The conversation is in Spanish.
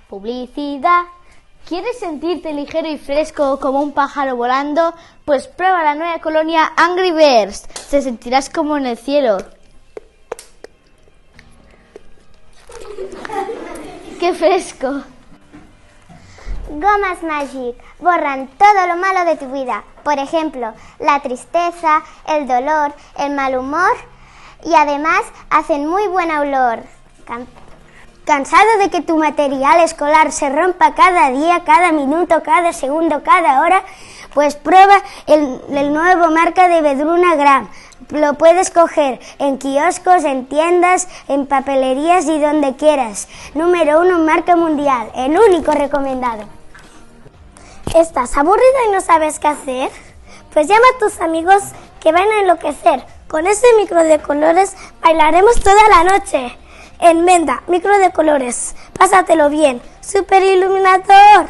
Publicidad. ¿Quieres sentirte ligero y fresco como un pájaro volando? Pues prueba la nueva colonia Angry Birds. Te sentirás como en el cielo. ¡Qué fresco! Gomas Magic borran todo lo malo de tu vida. Por ejemplo, la tristeza, el dolor, el mal humor y además hacen muy buen olor. ¿Cansado de que tu material escolar se rompa cada día, cada minuto, cada segundo, cada hora? Pues prueba el nuevo marca de Vedruna Gram. Lo puedes coger en kioscos, en tiendas, en papelerías y donde quieras. Número 1 marca mundial, el único recomendado. ¿Estás aburrido y no sabes qué hacer? Pues llama a tus amigos que van a enloquecer. Con este micro de colores bailaremos toda la noche. En Menda, micro de colores. Pásatelo bien. ¡Super iluminador!